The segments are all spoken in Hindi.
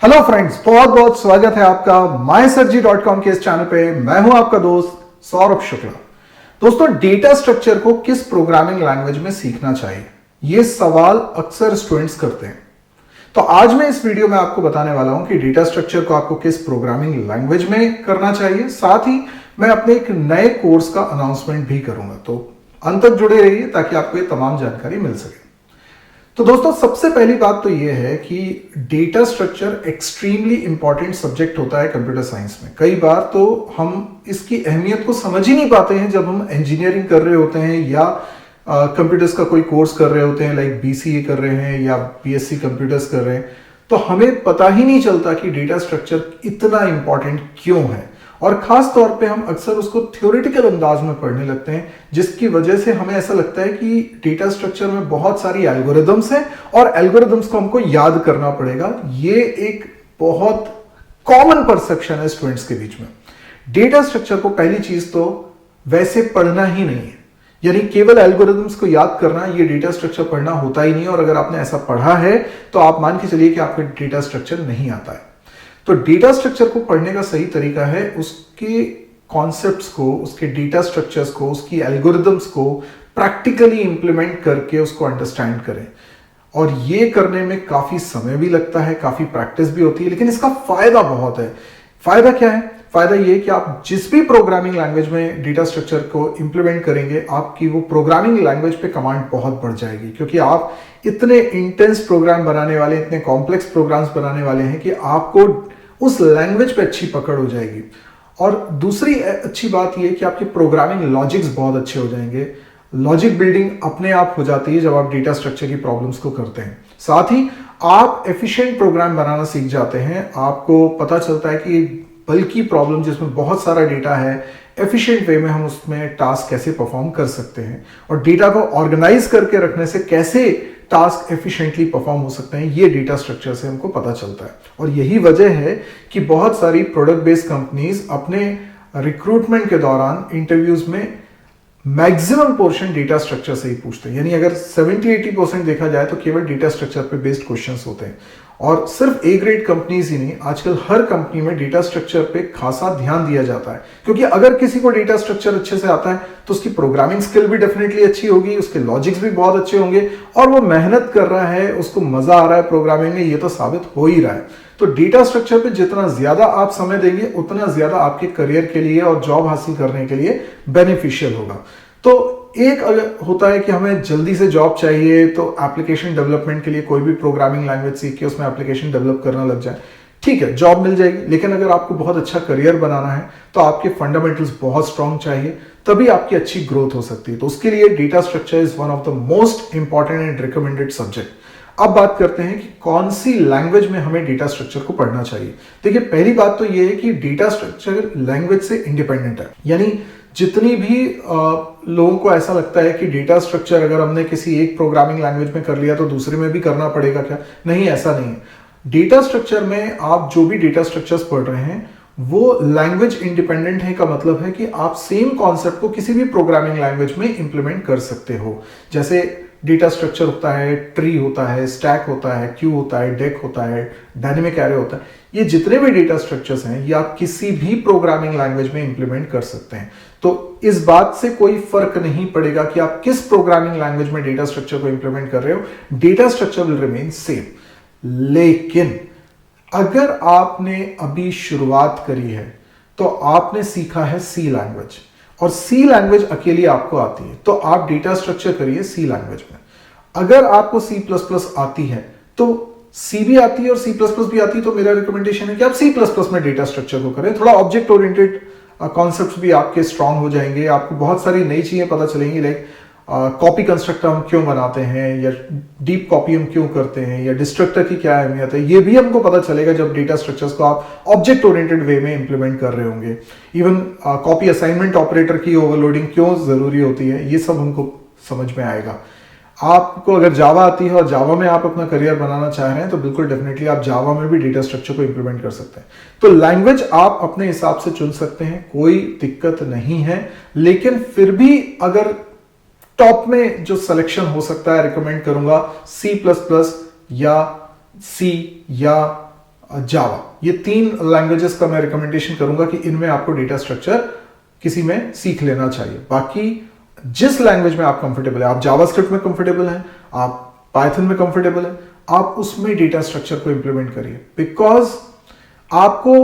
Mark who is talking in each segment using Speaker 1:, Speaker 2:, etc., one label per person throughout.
Speaker 1: हेलो फ्रेंड्स, बहुत बहुत स्वागत है आपका mysurgy.com के इस चैनल पे। मैं हूं आपका दोस्त सौरभ शुक्ला। दोस्तों, डेटा स्ट्रक्चर को किस प्रोग्रामिंग लैंग्वेज में सीखना चाहिए, यह सवाल अक्सर स्टूडेंट्स करते हैं। तो आज मैं इस वीडियो में आपको बताने वाला हूं कि डेटा स्ट्रक्चर को आपको किस प्रोग्रामिंग लैंग्वेज में करना चाहिए। साथ ही मैं अपने एक नए कोर्स का अनाउंसमेंट भी करूंगा, तो अंत तक जुड़े रहिए ताकि आपको ये तमाम जानकारी मिल सके। तो दोस्तों, सबसे पहली बात तो यह है कि data structure extremely important subject होता है कंप्यूटर साइंस में। कई बार तो हम इसकी अहमियत को समझ ही नहीं पाते हैं जब हम इंजीनियरिंग कर रहे होते हैं या कंप्यूटर्स का कोई कोर्स कर रहे होते हैं, लाइक बीसीए कर रहे हैं या बीएससी कंप्यूटर्स कर रहे हैं, तो हमें पता ही नहीं चलता कि डेटा स्ट्रक्चर इतना इंपॉर्टेंट क्यों है। और खास तौर पे हम अक्सर उसको थ्योरेटिकल अंदाज में पढ़ने लगते हैं, जिसकी वजह से हमें ऐसा लगता है कि डेटा स्ट्रक्चर में बहुत सारी एल्गोरिदम्स हैं और एल्गोरिदम्स को हमको याद करना पड़ेगा। ये एक बहुत कॉमन परसेप्शन है स्टूडेंट्स के बीच में। डेटा स्ट्रक्चर को पहली चीज तो वैसे पढ़ना ही नहीं है, यानी केवल एल्गोरिदम्स को याद करना, ये डेटा स्ट्रक्चर पढ़ना होता ही नहीं। और अगर आपने ऐसा पढ़ा है तो आप मान के चलिए कि आपको डेटा स्ट्रक्चर नहीं आता है। तो डेटा स्ट्रक्चर को पढ़ने का सही तरीका है उसके कॉन्सेप्ट्स को, उसके डेटा स्ट्रक्चर्स को, उसकी एल्गोरिदम्स को प्रैक्टिकली इंप्लीमेंट करके उसको अंडरस्टैंड करें। और ये करने में काफी समय भी लगता है, काफी प्रैक्टिस भी होती है, लेकिन इसका फायदा बहुत है। फायदा क्या है? फायदा ये कि आप जिस भी प्रोग्रामिंग लैंग्वेज में डेटा स्ट्रक्चर को इंप्लीमेंट करेंगे, आपकी वो प्रोग्रामिंग लैंग्वेज पे कमांड बहुत बढ़ जाएगी, क्योंकि आप इतने इंटेंस प्रोग्राम बनाने वाले, इतने कॉम्प्लेक्स प्रोग्राम्स बनाने वाले हैं कि आपको उस लैंग्वेज पे अच्छी पकड़ हो जाएगी। और दूसरी अच्छी बात यह कि आपके प्रोग्रामिंग लॉजिक्स बहुत अच्छे हो जाएंगे। लॉजिक बिल्डिंग अपने आप हो जाती है जब आप डेटा स्ट्रक्चर की प्रॉब्लम्स को करते हैं। साथ ही आप एफिशिएंट प्रोग्राम बनाना सीख जाते हैं। आपको पता चलता है कि बल्कि प्रॉब्लम जिसमें बहुत सारा डेटा है, एफिशिएंट वे में हम उसमें टास्क कैसे परफॉर्म कर सकते हैं, और डेटा को ऑर्गेनाइज करके रखने से कैसे टास्क एफिशिएंटली परफॉर्म हो सकते हैं, ये डेटा स्ट्रक्चर से हमको पता चलता है। और यही वजह है कि बहुत सारी प्रोडक्ट बेस्ड कंपनीज अपने रिक्रूटमेंट के दौरान इंटरव्यूज में मैक्सिमम पोर्शन डेटा स्ट्रक्चर से ही पूछते हैं। यानी अगर 70-80% देखा जाए तो केवल डेटा स्ट्रक्चर पे बेस्ड क्वेश्चंस होते हैं। और सिर्फ ए ग्रेड कंपनीज ही नहीं, आजकल हर कंपनी में डेटा स्ट्रक्चर पे खासा ध्यान दिया जाता है, क्योंकि अगर किसी को डेटा स्ट्रक्चर अच्छे से आता है तो उसकी प्रोग्रामिंग स्किल भी डेफिनेटली अच्छी होगी, उसके लॉजिक्स भी बहुत अच्छे होंगे, और वो मेहनत कर रहा है, उसको मजा आ रहा है प्रोग्रामिंग में, ये तो साबित हो ही रहा है। तो डेटा स्ट्रक्चर पे जितना ज्यादा आप समय देंगे, उतना ज्यादा आपके करियर के लिए और जॉब हासिल करने के लिए बेनिफिशियल होगा। तो एक अगर होता है कि हमें जल्दी से जॉब चाहिए, तो एप्लीकेशन डेवलपमेंट के लिए कोई भी प्रोग्रामिंग लैंग्वेज सीख के उसमें एप्लीकेशन डेवलप करना लग जाए, ठीक है, जॉब मिल जाएगी। लेकिन अगर आपको बहुत अच्छा करियर बनाना है तो आपके फंडामेंटल्स बहुत स्ट्रांग चाहिए, तभी आपकी अच्छी ग्रोथ हो सकती है। तो उसके लिए data structure is one of the most important and recommended subject. अब बात करते हैं कि कौन सी लैंग्वेज में हमें डेटा स्ट्रक्चर को पढ़ना चाहिए। देखिए, पहली बात तो यह है कि डेटा स्ट्रक्चर लैंग्वेज से इंडिपेंडेंट है। यानी जितनी भी लोगों को ऐसा लगता है कि डेटा स्ट्रक्चर अगर हमने किसी एक प्रोग्रामिंग लैंग्वेज में कर लिया तो दूसरे में भी करना पड़ेगा क्या, नहीं, ऐसा नहीं है। डेटा स्ट्रक्चर में आप जो भी डेटा स्ट्रक्चर्स पढ़ रहे हैं वो लैंग्वेज इंडिपेंडेंट है, का मतलब है कि आप सेम कॉन्सेप्ट को किसी भी प्रोग्रामिंग लैंग्वेज में इंप्लीमेंट कर सकते हो। जैसे डेटा स्ट्रक्चर होता है, ट्री होता है, स्टैक होता है, क्यू होता है, डेक होता है, डायनेमिक एरे होता है, ये जितने भी डेटा स्ट्रक्चर्स हैं ये आप किसी भी प्रोग्रामिंग लैंग्वेज में इंप्लीमेंट कर सकते हैं। तो इस बात से कोई फर्क नहीं पड़ेगा कि आप किस प्रोग्रामिंग लैंग्वेज में डेटा स्ट्रक्चर को इंप्लीमेंट कर रहे हो, data structure will remain same. लेकिन अगर आपने अभी शुरुआत करी है तो आपने सीखा है सी लैंग्वेज, और सी लैंग्वेज अकेली आपको आती है, तो आप डेटा स्ट्रक्चर करिए सी लैंग्वेज में। अगर आपको सी प्लस प्लस आती है तो सी भी आती है और सी प्लस प्लस भी आती है, तो मेरा रिकमेंडेशन है कि आप सी प्लस प्लस में डेटा स्ट्रक्चर को करें। थोड़ा ऑब्जेक्ट ओरिएंटेड कॉन्सेप्ट्स भी आपके स्ट्रांग हो जाएंगे, आपको बहुत सारी नई चीजें पता चलेंगी, लाइक कॉपी कंस्ट्रक्टर हम क्यों बनाते हैं, या डीप कॉपी हम क्यों करते हैं, या डिस्ट्रक्टर की क्या अहमियत है, ये भी हमको पता चलेगा जब डेटा स्ट्रक्चर्स को आप ऑब्जेक्ट ओरिएंटेड वे में इंप्लीमेंट कर रहे होंगे। इवन कॉपी असाइनमेंट ऑपरेटर की ओवरलोडिंग क्यों जरूरी होती है, ये सब हमको समझ में आएगा। आपको अगर जावा आती है और जावा में आप अपना करियर बनाना चाह रहे हैं तो बिल्कुल डेफिनेटली आप जावा में भी डेटा स्ट्रक्चर को इंप्लीमेंट कर सकते हैं। तो लैंग्वेज आप अपने हिसाब से चुन सकते हैं, कोई दिक्कत नहीं है। लेकिन फिर भी अगर टॉप में जो सिलेक्शन हो सकता है, रिकमेंड करूंगा C++ या C या जावा। ये 3 लैंग्वेजेस का मैं रिकमेंडेशन करूंगा कि इनमें आपको डेटा स्ट्रक्चर किसी में सीख लेना चाहिए। बाकी जिस लैंग्वेज में आप कंफर्टेबल है, आप जावास्क्रिप्ट में कंफर्टेबल हैं, आप पाइथन में कंफर्टेबल हैं, आप उसमें डेटा स्ट्रक्चर को इंप्लीमेंट करिए। बिकॉज आपको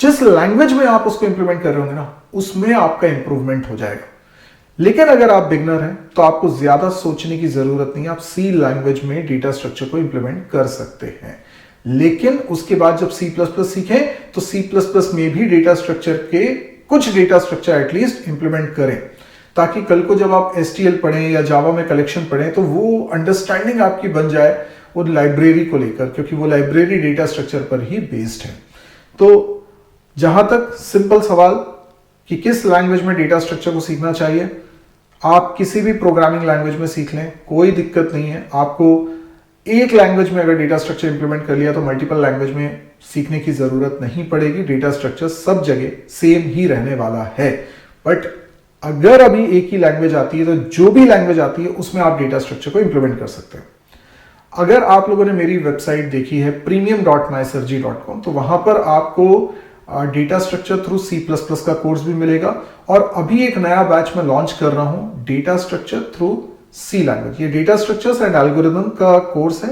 Speaker 1: जिस लैंग्वेज में आप उसको इंप्लीमेंट कर रहे होंगे ना, उसमें आपका इंप्रूवमेंट हो जाएगा। लेकिन अगर आप बिगनर हैं तो आपको ज्यादा सोचने की जरूरत नहीं है, आप सी लैंग्वेज में डेटा स्ट्रक्चर को इंप्लीमेंट कर सकते हैं। लेकिन उसके बाद जब C++ सीखें तो C++ में भी डेटा स्ट्रक्चर के कुछ डेटा स्ट्रक्चर एटलीस्ट इंप्लीमेंट करें, ताकि कल को जब आप STL पढ़ें या जावा में कलेक्शन पढ़ें तो वो अंडरस्टैंडिंग आपकी बन जाए वो लाइब्रेरी को लेकर, क्योंकि वो लाइब्रेरी डेटा स्ट्रक्चर पर ही बेस्ड है। तो जहां तक सिंपल सवाल कि किस लैंग्वेज में डेटा स्ट्रक्चर को सीखना चाहिए, आप किसी भी प्रोग्रामिंग लैंग्वेज में सीख लें, कोई दिक्कत नहीं है। आपको एक लैंग्वेज में अगर डेटा स्ट्रक्चर इंप्लीमेंट कर लिया तो मल्टीपल लैंग्वेज में सीखने की जरूरत नहीं पड़ेगी। डेटा स्ट्रक्चर सब जगह सेम ही रहने वाला है। बट अगर अभी एक ही लैंग्वेज आती है तो जो भी लैंग्वेज आती है उसमें आप डेटा स्ट्रक्चर को इंप्लीमेंट कर सकते हैं। अगर आप लोगों ने मेरी वेबसाइट देखी है premium.mysurgery.com, तो वहां पर आपको डेटा स्ट्रक्चर थ्रू C++ का कोर्स भी मिलेगा। और अभी एक नया बैच में लॉन्च कर रहा हूं, data structure through C language. ये डेटा स्ट्रक्चर्स एंड एल्गोरिथम का कोर्स है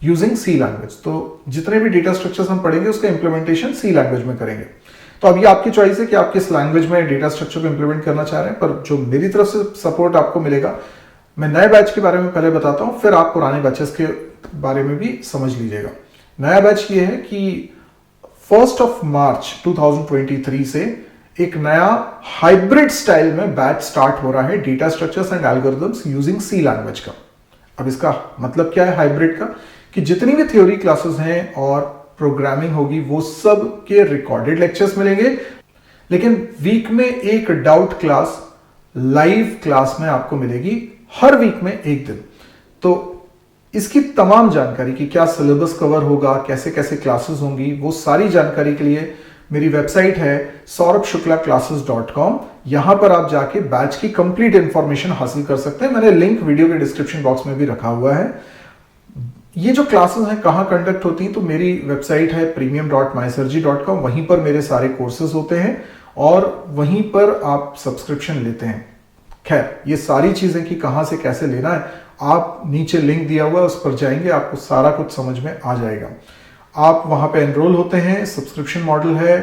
Speaker 1: यूजिंग सी लैंग्वेज। तो जितने भी डेटा स्ट्रक्चर्स हम पढ़ेंगे उसका इंप्लीमेंटेशन सी लैंग्वेज में करेंगे। तो अभी आपकी चॉइस है कि आप किस लैंग्वेज में डेटा स्ट्रक्चर को इंप्लीमेंट करना चाह रहे हैं, पर जो मेरी तरफ से सपोर्ट आपको मिलेगा, मैं नए बैच के बारे में पहले बताता हूं, फिर आप पुराने बैचेस के बारे में भी समझ लीजिएगा। नया बैच ये है कि 1 मार्च 2023 से एक नया हाइब्रिड स्टाइल में बैच स्टार्ट हो रहा है, data structures and algorithms using C language का। अब इसका मतलब क्या है हाइब्रिड का, कि जितनी भी थ्योरी क्लासेस हैं और प्रोग्रामिंग होगी वो सब के रिकॉर्डेड लेक्चर्स मिलेंगे, लेकिन वीक में एक डाउट क्लास लाइव क्लास में आपको मिलेगी, हर वीक में एक दिन। तो इसकी तमाम जानकारी कि क्या सिलेबस कवर होगा, कैसे कैसे क्लासेस होंगी, वो सारी जानकारी के लिए मेरी वेबसाइट है saurabshuklaclasses.com। यहां पर आप जाके बैच की कंप्लीट इंफॉर्मेशन हासिल कर सकते हैं। मैंने लिंक वीडियो के डिस्क्रिप्शन बॉक्स में भी रखा हुआ है। ये जो क्लासेस हैं कहां कंडक्ट होती हैं, तो मेरी वेबसाइट है premium.mysurgery.com, वहीं पर मेरे सारे कोर्सेज होते हैं और वहीं पर आप सब्सक्रिप्शन लेते हैं। खैर, ये सारी चीजें कि कहां से कैसे लेना है, आप नीचे लिंक दिया हुआ है उस पर जाएंगे, आपको सारा कुछ समझ में आ जाएगा। आप वहां पे एनरोल होते हैं, सब्सक्रिप्शन मॉडल है,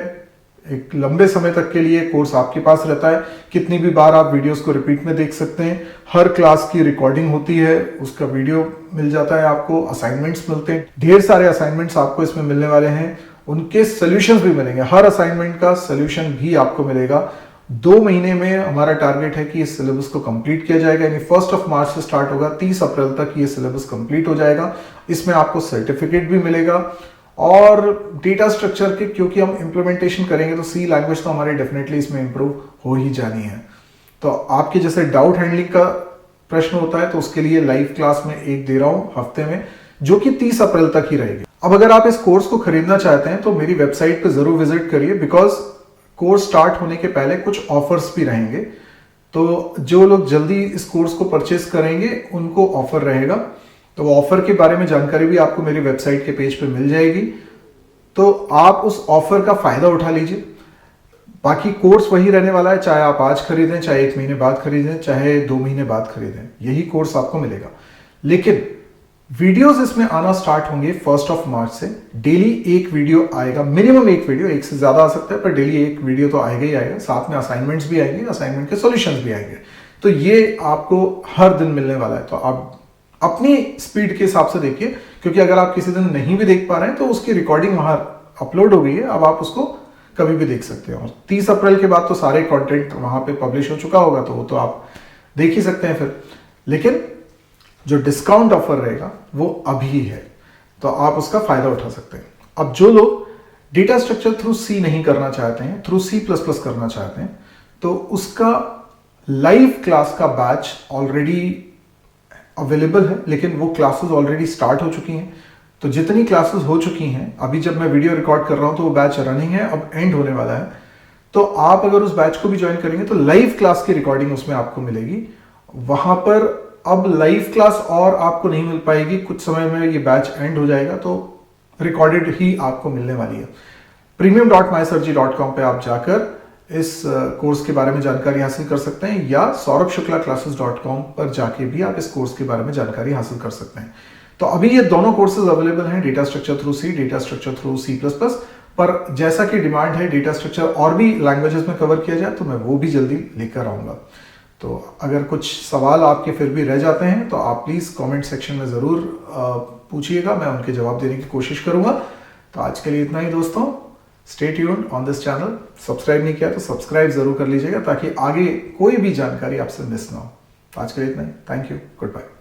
Speaker 1: एक लंबे समय तक के लिए कोर्स आपके पास रहता है। कितनी भी बार आप वीडियोस को रिपीट में देख सकते हैं। हर क्लास की रिकॉर्डिंग होती है, उसका वीडियो मिल जाता है आपको, असाइनमेंट्स मिलते हैं, ढेर सारे असाइनमेंट्स आपको इसमें मिलने वाले हैं, उनके सोल्यूशंस भी मिलेंगे। हर असाइनमेंट का सोल्यूशन भी आपको मिलेगा। 2 महीने में हमारा टारगेट है कि इस सिलेबस को कंप्लीट किया जाएगा, यानी 1 मार्च से स्टार्ट होगा, 30 अप्रैल तक ये सिलेबस कंप्लीट हो जाएगा। इसमें आपको सर्टिफिकेट भी मिलेगा। और डेटा स्ट्रक्चर के क्योंकि हम इंप्लीमेंटेशन करेंगे तो सी लैंग्वेज तो हमारी डेफिनेटली इसमें इंप्रूव हो ही जानी है। तो आपके जैसे डाउट हैंडलिंग का प्रश्न होता है तो उसके लिए लाइव क्लास में एक दे रहा हूं हफ्ते में, जो कि 30 अप्रैल तक ही रहेगी। अब अगर आप इस कोर्स को खरीदना चाहते हैं तो मेरी वेबसाइट पर जरूर विजिट करिए, बिकॉज कोर्स स्टार्ट होने के पहले कुछ ऑफर्स भी रहेंगे। तो जो लोग जल्दी इस कोर्स को परचेस करेंगे उनको ऑफर रहेगा। तो ऑफर के बारे में जानकारी भी आपको मेरी वेबसाइट के पेज पे मिल जाएगी, तो आप उस ऑफर का फायदा उठा लीजिए। बाकी कोर्स वही रहने वाला है, चाहे आप आज खरीदें, चाहे 1 महीने बाद खरीदें, चाहे 2 महीने बाद खरीदें, यही कोर्स आपको मिलेगा। लेकिन वीडियोस इसमें आना स्टार्ट होंगे 1 मार्च से। डेली एक वीडियो आएगा, मिनिमम एक वीडियो, एक से ज्यादा आ सकता है पर डेली एक वीडियो तो आएगा ही आएगा। साथ में असाइनमेंट्स भी आएंगे, असाइनमेंट के सॉल्यूशंस भी आएंगे। तो ये आपको हर दिन मिलने वाला है। तो आप अपनी स्पीड के हिसाब से देखिए, क्योंकि अगर आप किसी दिन नहीं भी देख पा रहे हैं तो उसकी रिकॉर्डिंग वहां अपलोड हो गई है, अब आप उसको कभी भी देख सकते हो। 30 अप्रैल के बाद तो सारे कंटेंट वहां पे पब्लिश हो चुका होगा, तो वो तो आप देख ही सकते हैं फिर। लेकिन जो डिस्काउंट ऑफर रहेगा वो अभी है, तो आप उसका फायदा उठा सकते हैं। अब जो लोग डेटा स्ट्रक्चर थ्रू सी नहीं करना चाहते हैं, थ्रू C++ करना चाहते हैं, तो उसका लाइव क्लास का बैच ऑलरेडी अवेलेबल है, लेकिन वो क्लासेस ऑलरेडी स्टार्ट हो चुकी हैं। तो जितनी क्लासेस हो चुकी हैं, अभी जब मैं वीडियो रिकॉर्ड कर रहा हूं तो वो बैच रनिंग है, अब एंड होने वाला है। तो आप अगर उस बैच को भी ज्वाइन करेंगे तो लाइव क्लास की रिकॉर्डिंग उसमें आपको मिलेगी। वहां पर अब लाइव क्लास और आपको नहीं मिल पाएगी, कुछ समय में ये बैच एंड हो जाएगा। तो रिकॉर्डेड ही आपको मिलने वाली है। premium.mysurgery.com पे आप जाकर इस कोर्स के बारे में जानकारी हासिल कर सकते हैं, या saurabhshuklaclasses.com पर जाके भी आप इस कोर्स के बारे में जानकारी हासिल कर सकते हैं। तो अभी ये दोनों कोर्सेज अवेलेबल हैं, data structure through C, data structure through C++। पर जैसा कि डिमांड है डेटा स्ट्रक्चर और भी लैंग्वेजेस में कवर किया जाए तो मैं वो भी जल्दी लेकर आऊंगा। तो अगर कुछ सवाल आपके फिर भी रह जाते हैं तो आप प्लीज़ कमेंट सेक्शन में ज़रूर पूछिएगा, मैं उनके जवाब देने की कोशिश करूंगा। तो आज के लिए इतना ही दोस्तों, stay tuned on this channel. Subscribe नहीं किया तो सब्सक्राइब जरूर कर लीजिएगा ताकि आगे कोई भी जानकारी आपसे मिस ना हो। आज के लिए इतना ही, थैंक यू, गुड बाय।